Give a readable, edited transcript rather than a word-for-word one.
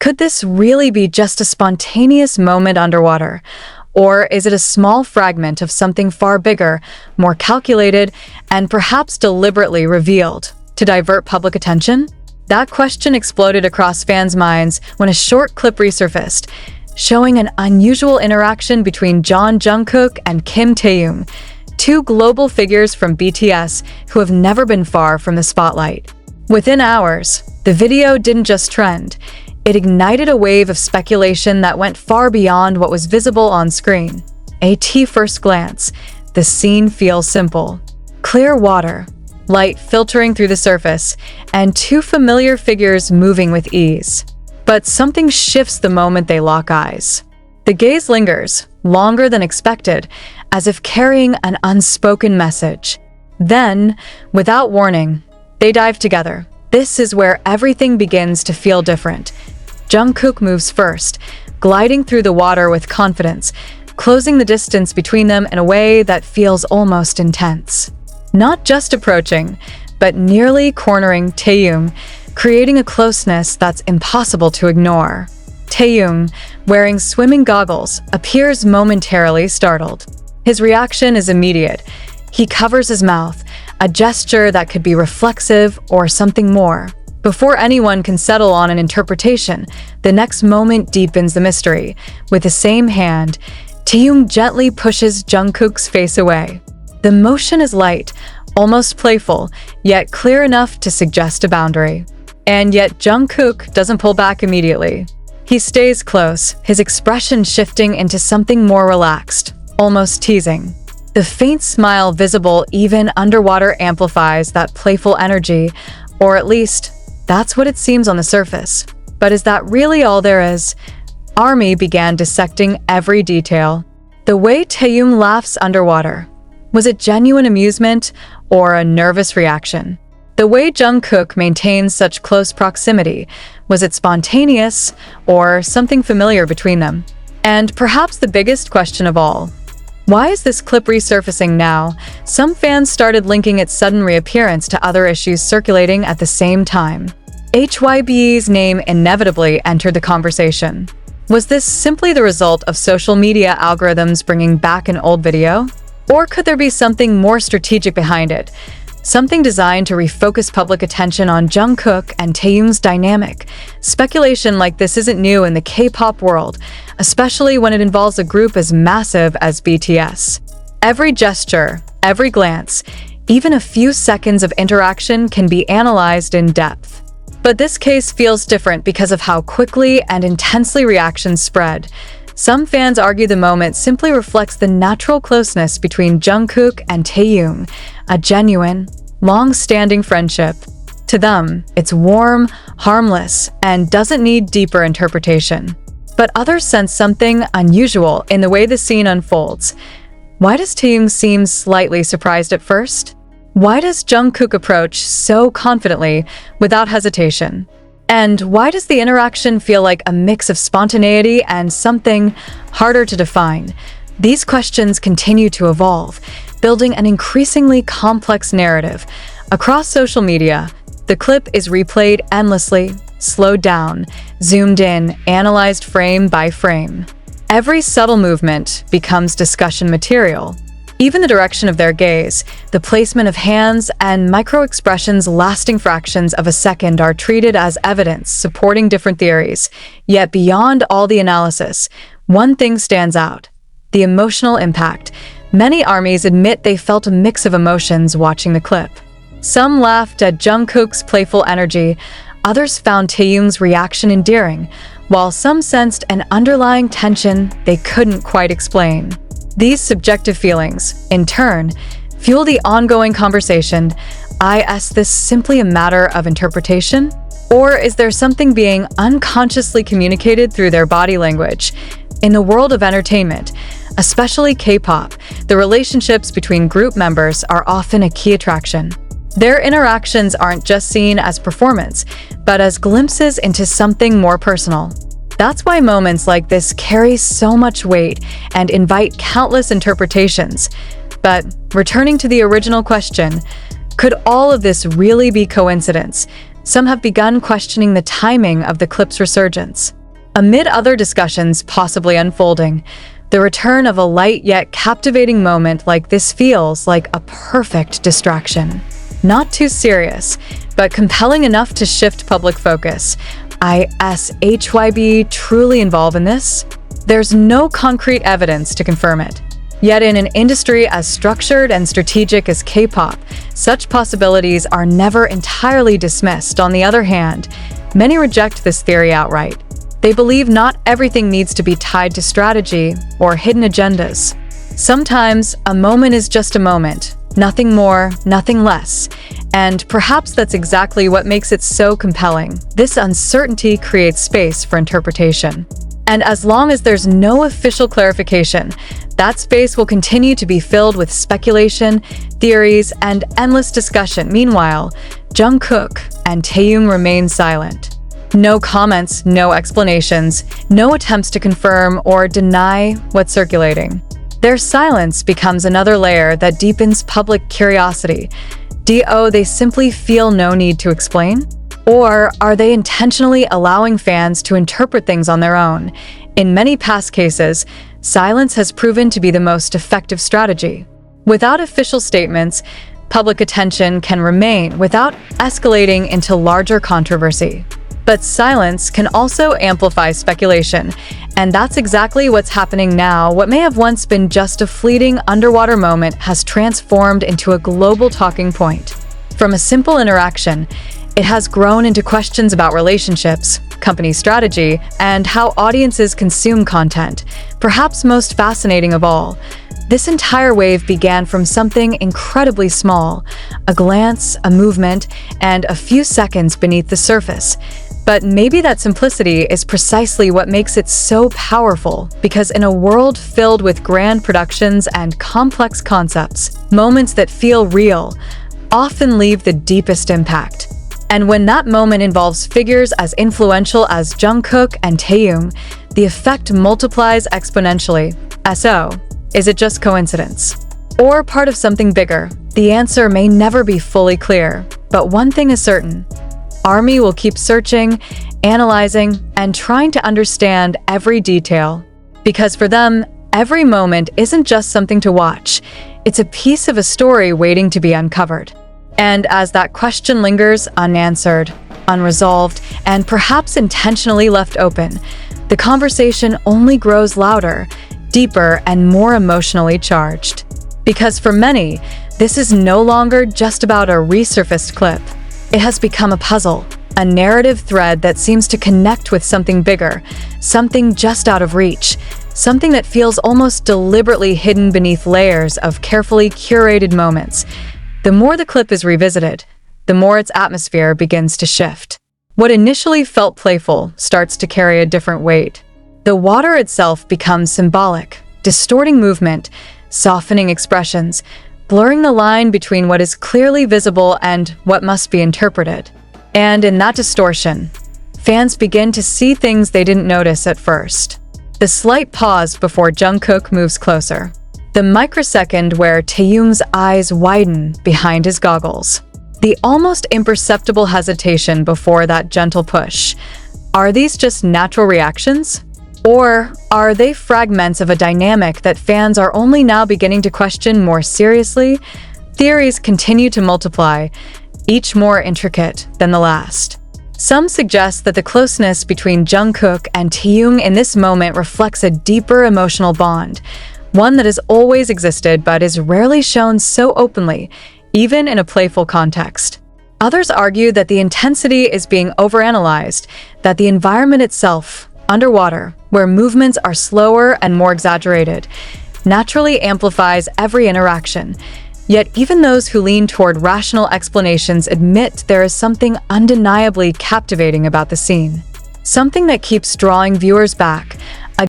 Could this really be just a spontaneous moment underwater? Or is it a small fragment of something far bigger, more calculated, and perhaps deliberately revealed to divert public attention? That question exploded across fans' minds when a short clip resurfaced, showing an unusual interaction between Jungkook and Taehyung, two global figures from BTS who have never been far from the spotlight. Within hours, the video didn't just trend. It ignited a wave of speculation that went far beyond what was visible on screen. At first glance, the scene feels simple. Clear water, light filtering through the surface, and two familiar figures moving with ease. But something shifts the moment they lock eyes. The gaze lingers, longer than expected, as if carrying an unspoken message. Then, without warning, they dive together. This is where everything begins to feel different. Jungkook moves first, gliding through the water with confidence, closing the distance between them in a way that feels almost intense. Not just approaching, but nearly cornering Taehyung, creating a closeness that's impossible to ignore. Taehyung, wearing swimming goggles, appears momentarily startled. His reaction is immediate. He covers his mouth, a gesture that could be reflexive or something more. Before anyone can settle on an interpretation, the next moment deepens the mystery. With the same hand, Taehyung gently pushes Jungkook's face away. The motion is light, almost playful, yet clear enough to suggest a boundary. And yet Jungkook doesn't pull back immediately. He stays close, his expression shifting into something more relaxed, almost teasing. The faint smile visible even underwater amplifies that playful energy, or at least, that's what it seems on the surface. But is that really all there is? ARMY began dissecting every detail. The way Taehyung laughs underwater. Was it genuine amusement or a nervous reaction? The way Jungkook maintains such close proximity. Was it spontaneous or something familiar between them? And perhaps the biggest question of all, why is this clip resurfacing now? Some fans started linking its sudden reappearance to other issues circulating at the same time. HYBE's name inevitably entered the conversation. Was this simply the result of social media algorithms bringing back an old video? Or could there be something more strategic behind it? Something designed to refocus public attention on Jungkook and Taehyung's dynamic. Speculation like this isn't new in the K-pop world, especially when it involves a group as massive as BTS. Every gesture, every glance, even a few seconds of interaction can be analyzed in depth. But this case feels different because of how quickly and intensely reactions spread. Some fans argue the moment simply reflects the natural closeness between Jungkook and Taehyung, a genuine, long-standing friendship. To them, it's warm, harmless, and doesn't need deeper interpretation. But others sense something unusual in the way the scene unfolds. Why does Taehyung seem slightly surprised at first? Why does Jungkook approach so confidently, without hesitation? And why does the interaction feel like a mix of spontaneity and something harder to define? These questions continue to evolve, building an increasingly complex narrative. Across social media, the clip is replayed endlessly, slowed down, zoomed in, analyzed frame by frame. Every subtle movement becomes discussion material. Even the direction of their gaze, the placement of hands, and micro-expressions lasting fractions of a second are treated as evidence supporting different theories. Yet beyond all the analysis, one thing stands out: the emotional impact. Many ARMYs admit they felt a mix of emotions watching the clip. Some laughed at Jungkook's playful energy, others found Taehyung's reaction endearing, while some sensed an underlying tension they couldn't quite explain. These subjective feelings, in turn, fuel the ongoing conversation. Is this simply a matter of interpretation? Or is there something being unconsciously communicated through their body language? In the world of entertainment, especially K-pop, the relationships between group members are often a key attraction. Their interactions aren't just seen as performance, but as glimpses into something more personal. That's why moments like this carry so much weight and invite countless interpretations. But returning to the original question, could all of this really be coincidence? Some have begun questioning the timing of the clip's resurgence. Amid other discussions possibly unfolding, the return of a light yet captivating moment like this feels like a perfect distraction. Not too serious, but compelling enough to shift public focus. Is HYBE truly involved in this? There's no concrete evidence to confirm it. Yet in an industry as structured and strategic as K-pop, such possibilities are never entirely dismissed. On the other hand, many reject this theory outright. They believe not everything needs to be tied to strategy or hidden agendas. Sometimes a moment is just a moment, nothing more, nothing less. And perhaps that's exactly what makes it so compelling. This uncertainty creates space for interpretation. And as long as there's no official clarification, that space will continue to be filled with speculation, theories, and endless discussion. Meanwhile, Jungkook and Taehyung remain silent. No comments, no explanations, no attempts to confirm or deny what's circulating. Their silence becomes another layer that deepens public curiosity. Do they simply feel no need to explain? Or are they intentionally allowing fans to interpret things on their own? In many past cases, silence has proven to be the most effective strategy. Without official statements, public attention can remain without escalating into larger controversy. But silence can also amplify speculation, and that's exactly what's happening now. What may have once been just a fleeting underwater moment has transformed into a global talking point. From a simple interaction, it has grown into questions about relationships, company strategy, and how audiences consume content. Perhaps most fascinating of all, this entire wave began from something incredibly small, a glance, a movement, and a few seconds beneath the surface. But maybe that simplicity is precisely what makes it so powerful, because in a world filled with grand productions and complex concepts, moments that feel real often leave the deepest impact. And when that moment involves figures as influential as Jungkook and Taehyung, the effect multiplies exponentially. So, is it just coincidence? Or part of something bigger? The answer may never be fully clear, but one thing is certain. ARMY will keep searching, analyzing, and trying to understand every detail. Because for them, every moment isn't just something to watch, it's a piece of a story waiting to be uncovered. And as that question lingers unanswered, unresolved, and perhaps intentionally left open, the conversation only grows louder, deeper, and more emotionally charged. Because for many, this is no longer just about a resurfaced clip. It has become a puzzle, a narrative thread that seems to connect with something bigger, something just out of reach, something that feels almost deliberately hidden beneath layers of carefully curated moments. The more the clip is revisited, the more its atmosphere begins to shift. What initially felt playful starts to carry a different weight. The water itself becomes symbolic, distorting movement, softening expressions, blurring the line between what is clearly visible and what must be interpreted. And in that distortion, fans begin to see things they didn't notice at first. The slight pause before Jungkook moves closer. The microsecond where Taehyung's eyes widen behind his goggles. The almost imperceptible hesitation before that gentle push. Are these just natural reactions? Or are they fragments of a dynamic that fans are only now beginning to question more seriously? Theories continue to multiply, each more intricate than the last. Some suggest that the closeness between Jungkook and Taehyung in this moment reflects a deeper emotional bond, one that has always existed but is rarely shown so openly, even in a playful context. Others argue that the intensity is being overanalyzed, that the environment itself, underwater, where movements are slower and more exaggerated, naturally amplifies every interaction. Yet even those who lean toward rational explanations admit there is something undeniably captivating about the scene. Something that keeps drawing viewers back,